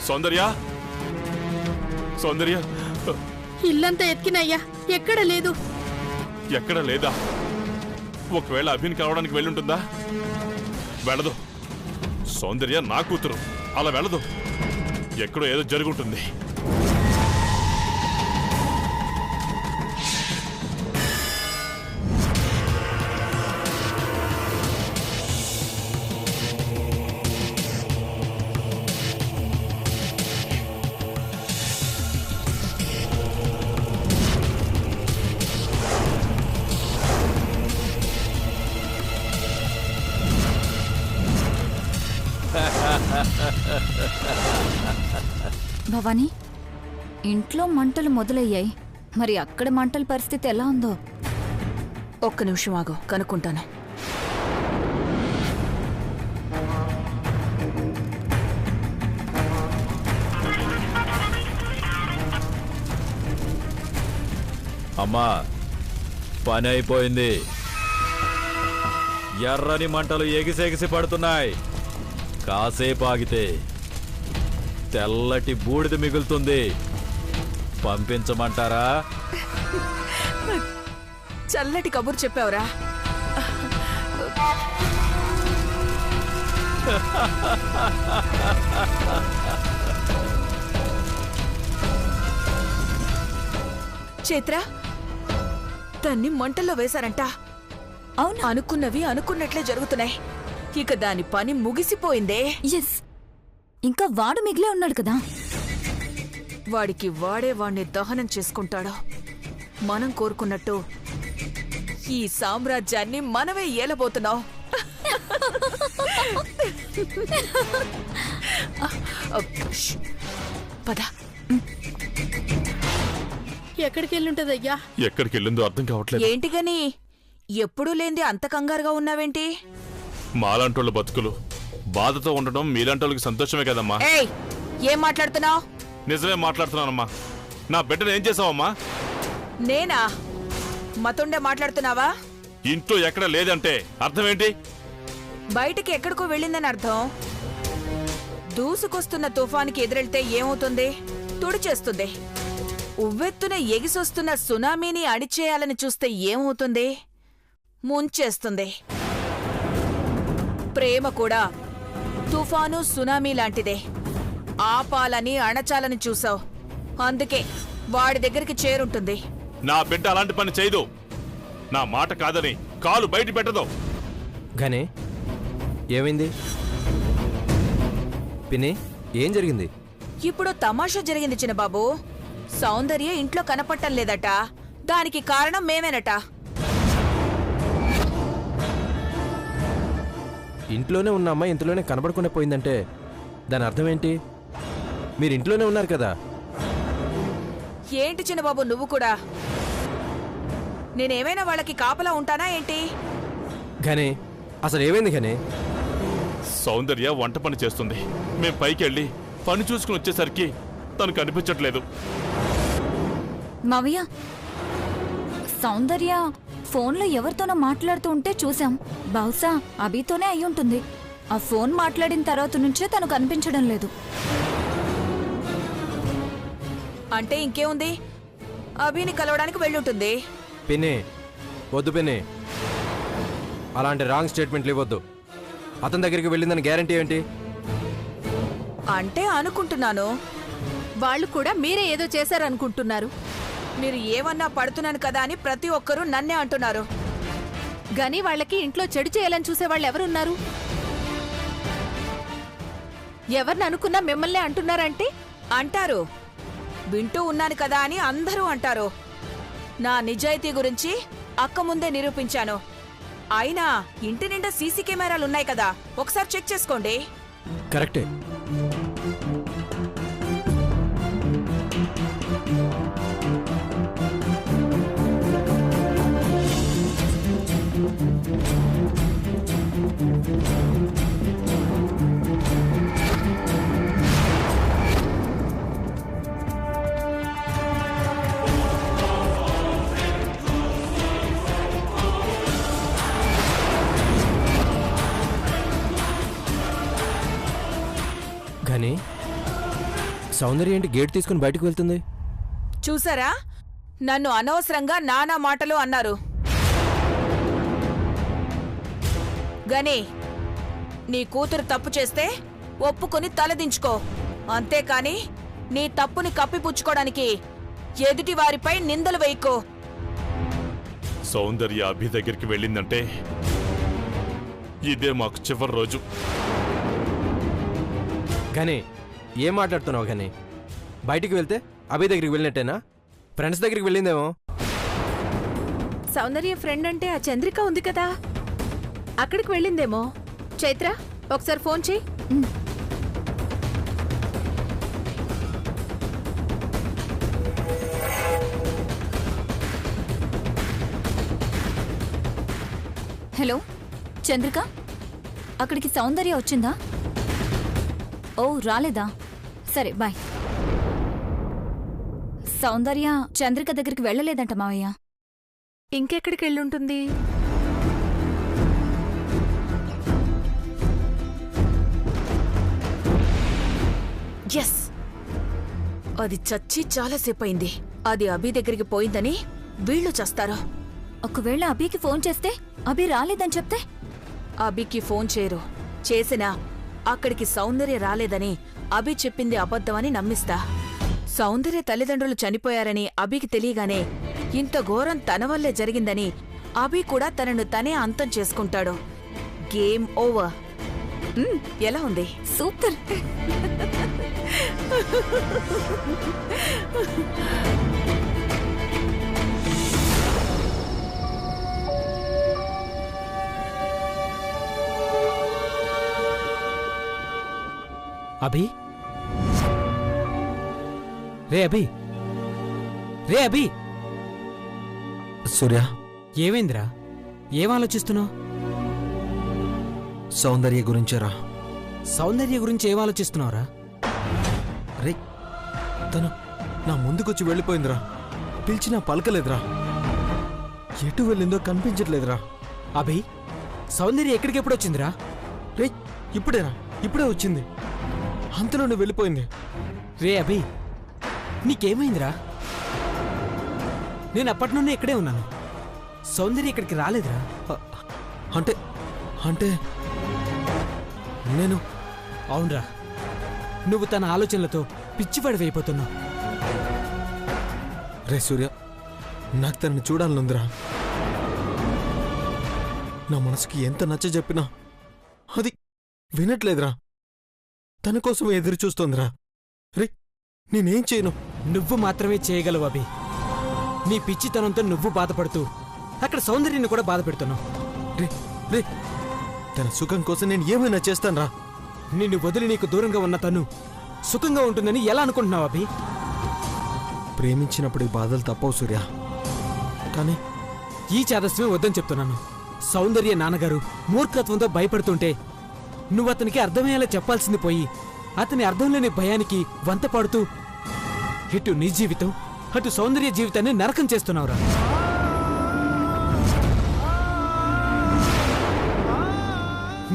సౌందర్య సౌందర్య ఇల్లంతా ఎత్కినయ్యా, ఎక్కడ లేదు. ఎక్కడ లేదా? ఒకవేళ అభిని కలవడానికి వెళ్ళుంటుందా? వెళ్ళదు. సౌందర్య నా కూతురు, అలా వెళ్ళదు. ఎక్కడో ఏదో జరుగుంటుంది. భవానీ, ఇంట్లో మంటలు మొదలయ్యాయి. మరి అక్కడ మంటల పరిస్థితి ఎలా ఉందో? ఒక్క నిమిషం ఆగు, కనుక్కుంటాను. అమ్మా, పని అయిపోయింది. ఎర్రని మంటలు ఎగిసెగిసి పడుతున్నాయి. కాసేపు ఆగితే తెల్లటి బూడిద మిగులుతుంది. పంపించమంటారా? చల్లటి కబురు చెప్పావురా. చైత్ర, దాన్ని మంటల్లో వేశారంట. అవును, అనుకున్నవి అనుకున్నట్లే జరుగుతున్నాయి. ఇక దాని పని ముగిసిపోయిందే. ఎస్, ఇంకా వాడు మిగిలే ఉన్నాడు కదా. వాడికి వాడిని దహనం చేసుకుంటాడో. మనం కోరుకున్నట్టు ఈ సామ్రాజ్యాన్ని మనమే ఏలబోతున్నాం. పద. ఎక్కడికి వెళ్ళుంటదయ్యా? ఎక్కడికి వెళ్ళిందో అర్థం కావట్లేదు. ఏంటిగని ఎప్పుడూ లేంది అంత కంగారుగా ఉన్నావేంటి? మాలాంటోళ్ళ బతుకులు బాధతో ఉండడం మీలాంటోళ్ళకి సంతోషమే కదమ్మా. ఏయ్, ఏం మాట్లాడుతున్నావు? నిజమే మాట్లాడుతున్నానమ్మా. నా బిడ్డను ఏం చేసావమ్మా? నేనా? మతుండే మాట్లాడుతున్నావా? ఇంట్లో ఎక్కడ లేదంటే అర్థం ఏంటి? బయటికి ఎక్కడికో వెళ్ళిందని అర్థం. దూసుకొస్తున్న తుఫానికి ఎదురెళ్తే ఏమవుతుంది? తుడిచేస్తుంది. ఉవ్వెత్తున ఎగిసొస్తున్న సునామీని అణిచేయాలని చూస్తే ఏమవుతుంది? ముంచేస్తుంది. ప్రేమ కూడా తుఫాను, సునామీ లాంటిదే. ఆపాలని, అణచాలని చూసావు. అందుకే వాడి దగ్గరికి చేరుంటుంది. నా బిడ్డ అలాంటి పని చేయదు. నా మాట కాదని కాలు బయట పెట్టదు. గనే, ఏమైంది? పిన్ని, ఏం జరిగింది? ఇప్పుడు తమాషా జరిగింది చిన్నబాబు. సౌందర్య ఇంట్లో కనపట్టం లేదట. దానికి కారణం మేమేనట. ఇంట్లోనే ఉన్న అమ్మాయి ఇంట్లోనే కనబడకుండా పోయిందంటే దాని అర్థం ఏంటి? మీరు ఇంట్లోనే ఉన్నారు కదా. ఏంటి చిన్నబాబు నువ్వు కూడా? నేనేమైనా వాళ్ళకి కాపలా ఉంటానా ఏంటి? గనే, అసలు ఏమైంది గనే? సౌందర్య వంట పని చేస్తుంది. మేం పైకి వెళ్ళి పని చూసుకుని వచ్చేసరికి తను కనిపించట్లేదు. మావయ్య, సౌందర్య ఫోన్లో ఎవరితోనో మాట్లాడుతూ ఉంటే చూసాం. బహుశా అభితోనే అయ్యుంటుంది. ఆ ఫోన్ మాట్లాడిన తర్వాత నుంచే తను కనిపించడం లేదు. అంటే ఇంకేముంది? అభిని కలవడానికి వెళ్ళుంటుంది. పిన్ని, వద్దు పిన్ని. అలాంటి రాంగ్ స్టేట్మెంట్లు ఇవ్వద్దు. అతని దగ్గరికి వెళ్ళిందని గ్యారంటీ ఏంటి? అంటే అనుకుంటున్నాను. వాళ్ళు కూడా మీరే ఏదో చేశారనుకుంటున్నారు. మీరు ఏమన్నా పడుతున్నాను కదా అని ప్రతి ఒక్కరూ నన్నే అంటున్నారు. గని వాళ్ళకి ఇంట్లో చెడు చేయాలని చూసేవాళ్ళు ఎవరున్నారు? ఎవరిని అనుకున్నా మిమ్మల్నే అంటున్నారంటే? అంటారు. వింటూ ఉన్నాను కదా అని అందరూ అంటారు. నా నిజాయితీ గురించి అక్క ముందే నిరూపించాను. అయినా ఇంటి నిండా సీసీ కెమెరాలున్నాయి కదా, ఒకసారి చెక్ చేసుకోండి. కరెక్టే. గని, సౌందర్య ఏంటి గేట్ తీసుకుని బయటకు వెళ్తుంది? చూసారా, నన్ను అనవసరంగా నానా మాటలు అన్నారు. గని, నీ కూతురు తప్పు చేస్తే ఒప్పుకొని తలదించుకో, అంతేకాని నీ తప్పుని కప్పిపుచ్చుకోవడానికి ఎదుటి వారిపై నిందలు వేయకో. సౌందర్య అభి దగ్గరికి వెళ్ళిందంటే ఇదే మాకు చివరి రోజు. కానీ ఏం మాట్లాడుతున్నావు? కానీ బయటికి వెళ్తే అభి దగ్గరికి వెళ్ళినట్టేనా? ఫ్రెండ్స్ దగ్గరికి వెళ్ళిందేమో. సౌందర్య ఫ్రెండ్ అంటే ఆ చంద్రిక ఉంది కదా, అక్కడికి వెళ్ళిందేమో. చైత్ర, ఒకసారి ఫోన్ చెయ్యి. హలో చంద్రిక, అక్కడికి సౌందర్య వచ్చిందా? ఓ రాలేదా? సరే బాయ్. సౌందర్య చంద్రిక దగ్గరికి వెళ్ళలేదంట మావయ్య. ఇంకెక్కడికి వెళ్ళుంటుంది? ఎస్, అది చచ్చి చాలాసేపయింది. అది అభి దగ్గరికి పోయిందని వీళ్ళు చేస్తారు. ఒకవేళ అభికి ఫోన్ చేస్తే అభి రాలేదని చెప్తే? అభికి ఫోన్ చేయరు. చేసినా అక్కడికి సౌందర్య రాలేదని అభి చెప్పింది అబద్ధమని నమ్మిస్తా. సౌందర్య తల్లిదండ్రులు చనిపోయారని అభికి తెలియగానే ఇంత ఘోరం తన వల్లే జరిగిందని అభి కూడా తనను తనే అంతం చేసుకుంటాడు. Game over. ఎలా ఉంది? సూపర్. అభి, రే అభి, రే అభి. సూర్య, ఏమైందిరా? ఏం ఆలోచిస్తున్నావు? సౌందర్య గురించేరా. సౌందర్య గురించి ఏం ఆలోచిస్తున్నావురా? రే, తను నా ముందుకొచ్చి వెళ్ళిపోయిందిరా. పిలిచినా పలకలేదురా. ఎటు వెళ్ళిందో కనిపించట్లేదురా. అభి, సౌందర్య ఎక్కడికెప్పుడు వచ్చిందిరా? రే, ఇప్పుడేరా, ఇప్పుడే వచ్చింది. అంతలోనే వెళ్ళిపోయింది. రే అభి, నీకేమైందిరా? నేను అప్పటి నుండి ఇక్కడే ఉన్నాను. సౌందర్య ఇక్కడికి రాలేదురా. అంటే అంటే నేను... అవునరా, నువ్వు తన ఆలోచనలతో పిచ్చిపడివైపోతున్నావు. రే సూర్య, నాకు తనని చూడాలనుందిరా. నా మనసుకి ఎంత నచ్చ చెప్పినా అది వినట్లేదురా. తన కోసం ఎదురు చూస్తోందిరా. రే, నేనేం చేయను? నువ్వు మాత్రమే చేయగలవు అభి. నీ పిచ్చితనంతో నువ్వు బాధపడుతూ అక్కడ సౌందర్యాన్ని కూడా బాధ పెడుతున్నావు. రే రే, తన సుఖం కోసం నేను ఏమైనా చేస్తానురా. నిన్ను వదిలి నీకు దూరంగా ఉన్న తను సుఖంగా ఉంటుందని ఎలా అనుకుంటున్నావు అభి? ప్రేమించినప్పుడు ఈ బాధలు తప్పవు సూర్య. కానీ ఈ చాదస్యమే వద్దని చెప్తున్నాను. సౌందర్య నాన్నగారు మూర్ఖత్వంతో భయపడుతుంటే నువ్వు అతనికి అర్థమయ్యేలా చెప్పాల్సింది పోయి అతని అర్థం లేని భయానికి వంత పాడుతూ ఇటు నీ జీవితం అటు సౌందర్య జీవితాన్ని నరకం చేస్తున్నావురా.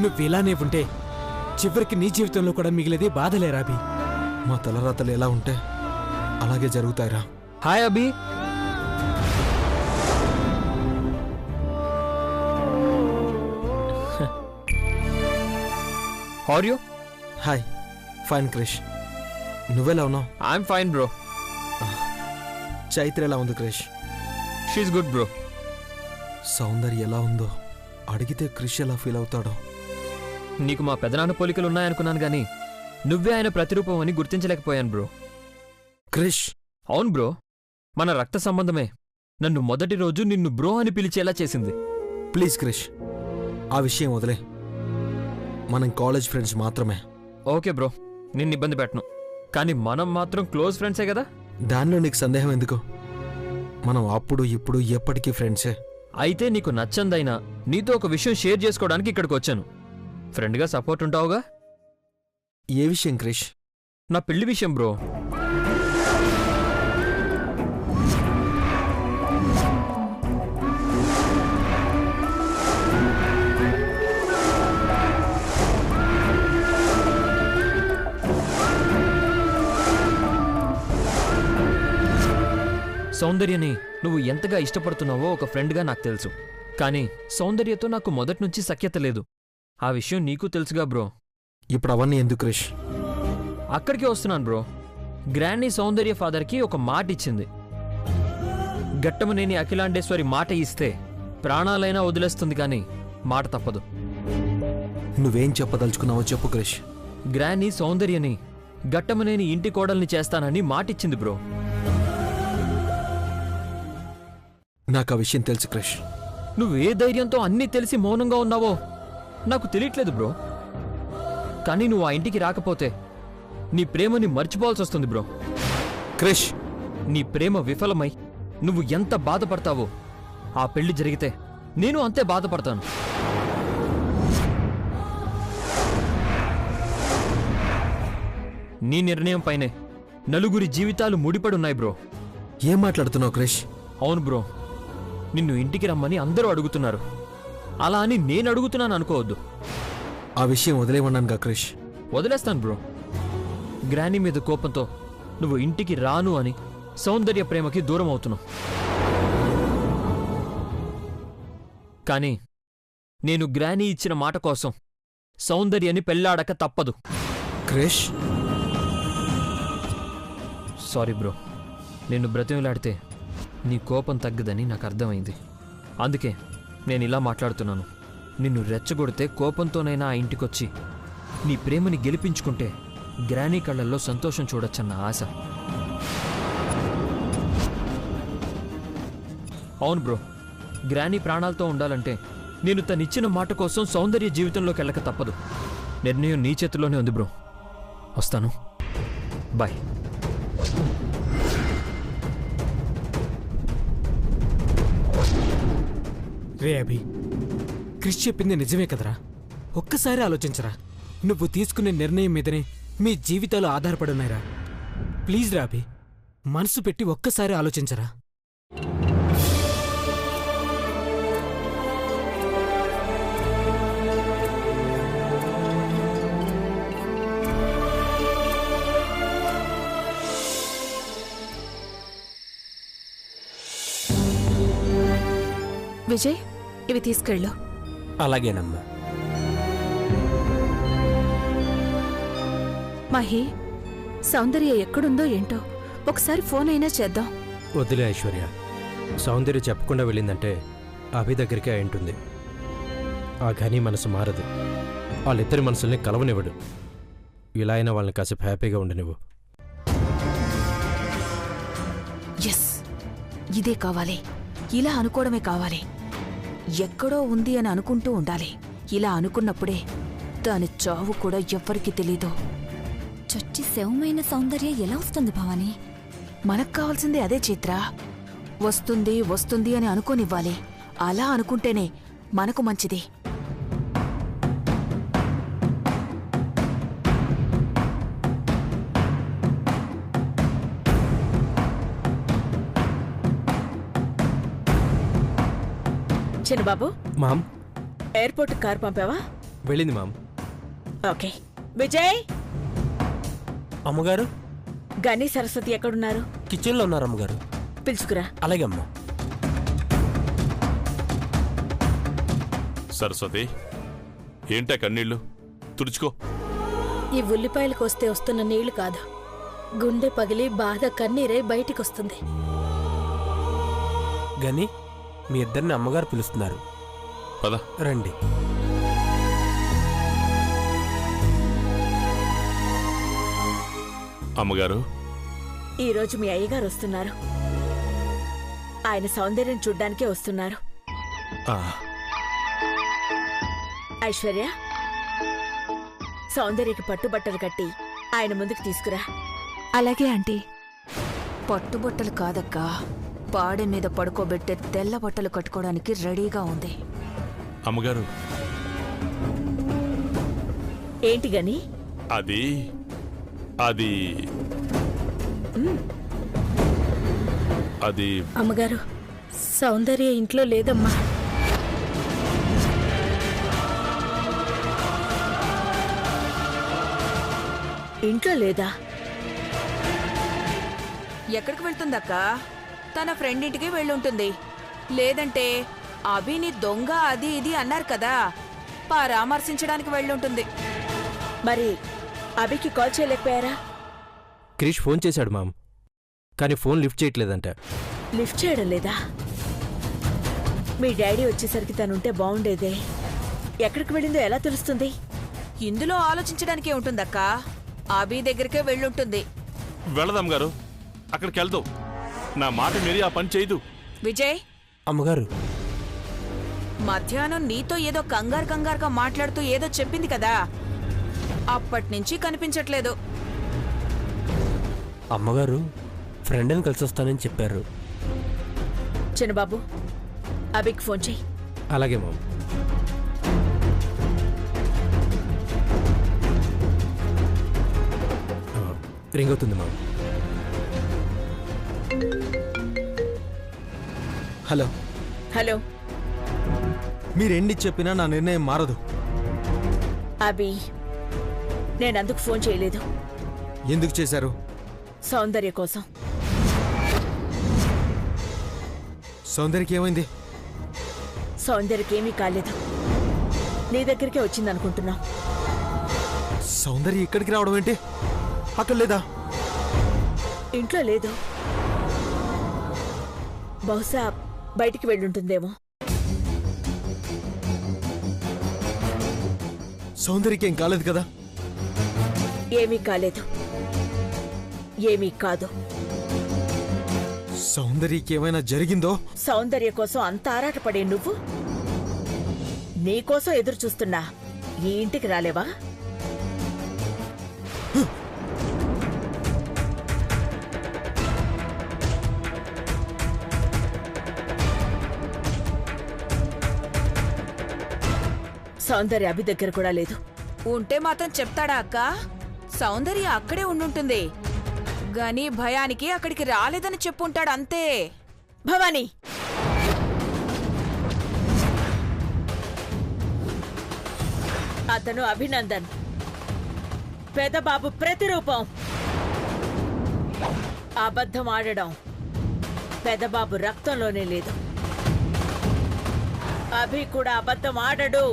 నువ్విలానే ఉంటే చివరికి నీ జీవితంలో కూడా మిగిలేది బాధలేరా అభి? మా తలరాతలు ఎలా ఉంటే అలాగే జరుగుతాయిరా. Hi Abhi. How are you? Hi, fine Krish. నువ్వెలా ఉన్నావు? I'm fine bro. చైత్ర ఎలా ఉంది Krish? She is good bro. Soundarya ఎలా ఉందో అడిగితే క్రిష్ ఎలా ఫీల్ అవుతాడో. నీకు మా పెదనాన్న పోలికలు ఉన్నాయనుకున్నాను గానీ నువ్వే ఆయన ప్రతిరూపం అని గుర్తించలేకపోయాను బ్రో. క్రిష్, అవును బ్రో, మన రక్త సంబంధమే నన్ను మొదటి రోజు నిన్ను బ్రో అని పిలిచేలా చేసింది. ప్లీజ్ క్రిష్, ఆ విషయం వదిలే. మనం కాలేజ్ ఫ్రెండ్స్ మాత్రమే. ఓకే బ్రో, నిన్ను ఇబ్బంది పెట్టను. కానీ మనం మాత్రం క్లోజ్ ఫ్రెండ్సే కదా? దానిలో నీకు సందేహం ఎందుకు? మనం అప్పుడు ఇప్పుడు ఎప్పటికీ ఫ్రెండ్సే. అయితే నీకు నచ్చందైనా నీతో ఒక విషయం షేర్ చేసుకోవడానికి ఇక్కడికి వచ్చాను. ఫ్రెండ్గా సపోర్ట్ ఉంటావుగా? ఏ విషయం క్రిష్? నా పెళ్లి విషయం బ్రో. సౌందర్యని నువ్వు ఎంతగా ఇష్టపడుతున్నావో ఒక ఫ్రెండ్గా నాకు తెలుసు. కానీ సౌందర్యతో నాకు మొదటి నుంచి సఖ్యత లేదు. ఆ విషయం నీకు తెలుసుగా బ్రో. ఇప్పుడు అవన్నీ ఎందుకు క్రిష్? అక్కడికే వస్తున్నాను బ్రో. గ్రానీ సౌందర్య ఫాదర్కి ఒక మాట ఇచ్చింది. గట్టమనేని అఖిలాండేశ్వరి మాట ఇస్తే ప్రాణాలైనా వదిలేస్తుంది కానీ మాట తప్పదు. నువ్వేం చెప్పదలుచుకున్నావో చెప్పు క్రిష్. గ్రానీ సౌందర్యని గట్టమనేని ఇంటి కోడల్ని చేస్తానని మాటిచ్చింది బ్రో. నాకు ఆ విషయం తెలుసు క్రిష్. నువ్వే ధైర్యంతో అన్నీ తెలిసి మౌనంగా ఉన్నావో నాకు తెలియట్లేదు బ్రో. కానీ నువ్వు ఆ ఇంటికి రాకపోతే నీ ప్రేమని మర్చిపోవాల్సి వస్తుంది బ్రో. క్రిష్, నీ ప్రేమ విఫలమై నువ్వు ఎంత బాధపడతావో ఆ పెళ్లి జరిగితే నేను అంతే బాధపడతాను. నీ నిర్ణయం పైనే నలుగురి జీవితాలు ముడిపడున్నాయి బ్రో. ఏం మాట్లాడుతున్నావు క్రిష్? అవును బ్రో, నిన్ను ఇంటికి రమ్మని అందరూ అడుగుతున్నారు. అలా అని నేను అడుగుతున్నాను అనుకోవద్దు. ఆ విషయం వదిలేమన్నానుగా క్రిష్. వదిలేస్తాను బ్రో. గ్రానీ మీద కోపంతో నువ్వు ఇంటికి రాను అని సౌందర్య ప్రేమకి దూరం అవుతున్నావు. కానీ నేను గ్రానీ ఇచ్చిన మాట కోసం సౌందర్యని పెళ్లాడక తప్పదు. Krish, sorry bro. నిన్ను బ్రతిమలాడితే నీ కోపం తగ్గదని నాకు అర్థమైంది. అందుకే నేను ఇలా మాట్లాడుతున్నాను. నిన్ను రెచ్చగొడితే కోపంతోనైనా ఆ ఇంటికొచ్చి నీ ప్రేమని గెలిపించుకుంటే గ్రానీ కళ్ళల్లో సంతోషం చూడొచ్చన్న ఆశ. అవును బ్రో, గ్రానీ ప్రాణాలతో ఉండాలంటే నేను తనిచ్చిన మాట కోసం సౌందర్య జీవితంలోకి వెళ్ళక తప్పదు. నిర్ణయం నీ చేతిలోనే ఉంది బ్రో. వస్తాను, బాయ్. రే అభి, క్రిష్ చెప్పింది నిజమే కదరా. ఒక్కసారి ఆలోచించరా. నువ్వు తీసుకునే నిర్ణయం మీదనే మీ జీవితాలు ఆధారపడున్నాయిరా. ప్లీజ్ రా అభి, మనసు పెట్టి ఒక్కసారి ఆలోచించరా. విజయ్, ఇవి తీసుకెళ్ళు. అలాగేనమ్మా. మహి, సౌందర్య ఎక్కడుందో ఏంటో ఒకసారి ఫోన్ అయినా చేద్దాం. వదిలే ఐశ్వర్య, సౌందర్య చెప్పకుండా వెళ్ళిందంటే అభి దగ్గరికి అయి ఉంటుంది. ఆ ఘని మనసు మారదు. వాళ్ళిద్దరి మనసుల్ని కలవనివ్వడు. ఇలా అయినా వాళ్ళని కాసేపు హ్యాపీగా ఉండనివ్వు. ఎస్, ఇదే కావాలి. ఇలా అనుకోవడమే కావాలి. ఎక్కడో ఉంది అని అనుకుంటూ ఉండాలి. ఇలా అనుకున్నప్పుడే దాని చావు కూడా ఎవ్వరికీ తెలీదు. చచ్చి శవమైన సౌందర్య ఎలా వస్తుంది భవానీ? మనకు కావాల్సింది అదే చిత్ర. వస్తుంది వస్తుంది అని అనుకోనివ్వాలి. అలా అనుకుంటేనే మనకు మంచిది. చిన్నబాబు, మామ్, ఎయిర్పోర్ట్ కార్ పంపావా? వెళ్ళింది మామ్. ఓకే. విజయ్, అమ్మగారు గని సరస్వతి ఎక్కడున్నారు? కిచెన్లో ఉన్నారు అమ్మగారు. పిలుచుకురా. అలాగే అమ్మా. సరస్వతి, ఏంటా కన్నీళ్ళు? తుడుచుకో. ఈ ఉల్లిపాయలకు వస్తున్న నీళ్లు కాదు, గుండె పగిలి బాధ కన్నీరై బయటికొస్తుంది. గని, మీ ఇద్దరిని అమ్మగారు పిలుస్తున్నారు. పద. రండి. అమ్మగారు, ఈరోజు మీ అయ్యగారు వస్తున్నారు. ఆయన సౌందర్యం చూడ్డానికే వస్తున్నారు. ఐశ్వర్య, సౌందర్యకి పట్టుబట్టలు కట్టి ఆయన ముందుకు తీసుకురా. అలాగే ఆంటీ. పట్టుబట్టలు కాదక్కా, పాడె మీద పడుకోబెట్టే తెల్ల బట్టలు కట్టుకోవడానికి రెడీగా ఉంది. అమ్మగారు, ఏంటి గని? అది అది అది అమ్మగారు, సౌందర్య ఇంట్లో లేదమ్మా. ఇంట్లో లేదా? ఎక్కడికి వెళ్తుందక్కా? తన ఫ్రెండ్ ఇంటికి వెళ్ళుంటుంది. లేదంటే అభిని దొంగ అది ఇది అన్నారు కదా, పరామర్శించడానికి వెళ్ళుంటుంది. మరి అభికి కాల్ చేయలేకపోయారా? క్రిష్ ఫోన్ చేశాడు మామ్, కానీ ఫోన్ లిఫ్ట్ చేయట్లేదంట. లిఫ్ట్ చేయడం లేదా? మీ డాడీ వచ్చేసరికి తనుంటే బాగుండేదే. ఎక్కడికి వెళ్ళిందో ఎలా తెలుస్తుంది? ఇందులో ఆలోచించడానికే ఉంటుందక్క. అభి దగ్గరికే వెళ్ళుంటుంది. వెళదాం గారు, అక్కడికి వెళ్దాం. నా మాట మీరి ఆ పని చేయదు. విజయ్, అమ్మగారు, మధ్యాహ్నం నీతో ఏదో కంగారుగా మాట్లాడుతూ ఏదో చెప్పింది కదా, అప్పట్నుంచి కనిపించట్లేదు. అమ్మగారు ఫ్రెండ్ని కలిసి వస్తానని చెప్పారు. చిన్నబాబు, అభికి ఫోన్ చెయ్యి. అలాగే మామ్. రింగ్ అవుతుంది మామ్. హలో. హలో. మీరెన్ని చెప్పినా నా నిర్ణయం మారదు. అభి, నేనందుకు ఫోన్ చేయలేదు. ఎందుకు చేశారు? సౌందర్య కోసం. సౌందర్యకి ఏమైంది? సౌందర్యకేమీ కాలేదు. నీ దగ్గరికే వచ్చిందనుకుంటున్నా. సౌందర్య ఇక్కడికి రావడం ఏంటి? అక్కడ లేదా? ఇంట్లో లేదు. బహుశా బయటికి వెళ్ళుంటుందేమో. సౌందర్యకి ఏం కాలేదు కదా? ఏమీ కాలేదు. ఏమీ కాదు. సౌందర్యకి ఏమైనా జరిగిందో? సౌందర్య కోసం అంత ఆరాటపడే నువ్వు నీకోసం ఎదురు చూస్తున్నా ఈ ఇంటికి రాలేవా? సౌందర్య అభి దగ్గర కూడా లేదు. ఉంటే మాత్రం చెప్తాడా అక్క? సౌందర్య అక్కడే ఉండుంటుంది గాని భయానికి అక్కడికి రాలేదని చెప్పుంటాడు అంతే. భవానీ, అతను అభినందన్, పెదబాబు ప్రతిరూపం. అబద్ధం ఆడడం పెదబాబు రక్తంలోనే లేదు. అభి కూడా అబద్ధం ఆడడు.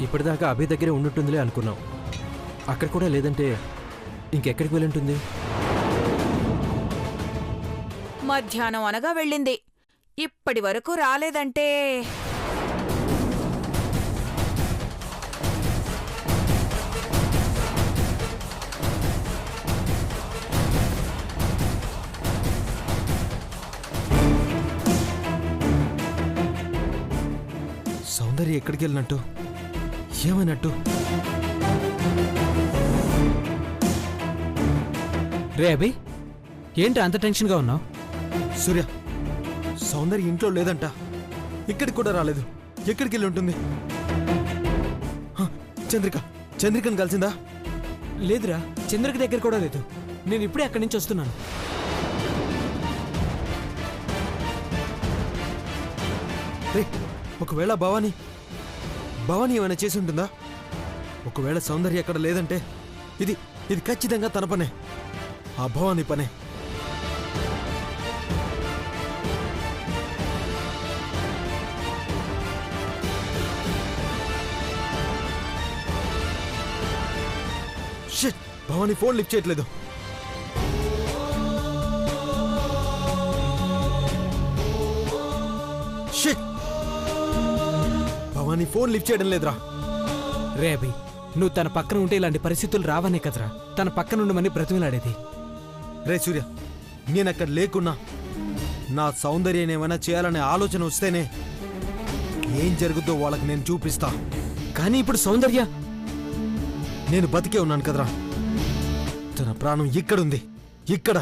ఇప్పటిదాకా అభి దగ్గరే ఉండుంటుందిలే అనుకున్నాం. అక్కడ కూడా లేదంటే ఇంకెక్కడికి వెళ్ళుంటుంది? మధ్యాహ్నం అనగా వెళ్ళింది. ఇప్పటి వరకు రాలేదంటే సౌందర్య ఎక్కడికి వెళ్ళినట్టు? ఏమైనట్టు? రే అభి, ఏంటి అంత టెన్షన్గా ఉన్నావు? సూర్య, సౌందర్య ఇంట్లో లేదంట. ఇక్కడికి కూడా రాలేదు. ఎక్కడికి వెళ్ళి ఉంటుంది? చంద్రికను కలిసిందా? లేదురా, చంద్రకి దగ్గర కూడా లేదు. నేను ఇప్పుడే అక్కడి నుంచి వస్తున్నాను. రే, ఒకవేళ భవానీ ఏమైనా చేసి ఉంటుందా? ఒకవేళ సౌందర్య ఎక్కడ లేదంటే ఇది ఖచ్చితంగా తన పనే, ఆ భవానీ పనే. షిట్, భవానీ ఫోన్ లిఫ్ట్ చేయట్లేదు. షిట్, భవానీ ఫోన్ లిఫ్ట్ చేయడం లేదురా. రే అభి, నువ్వు తన పక్కన ఉంటే ఇలాంటి పరిస్థితులు రావనే కదరా తన పక్కన ఉండమని బ్రతిమలాడేది. రే సూర్య, నేనక్కడ లేకున్నా నా సౌందర్యం ఏమైనా చేయాలనే ఆలోచన వస్తేనే ఏం జరుగుద్దో వాళ్ళకి నేను చూపిస్తా. కానీ ఇప్పుడు సౌందర్య, నేను బతికే ఉన్నాను కదరా. తన ప్రాణం ఇక్కడుంది, ఇక్కడ.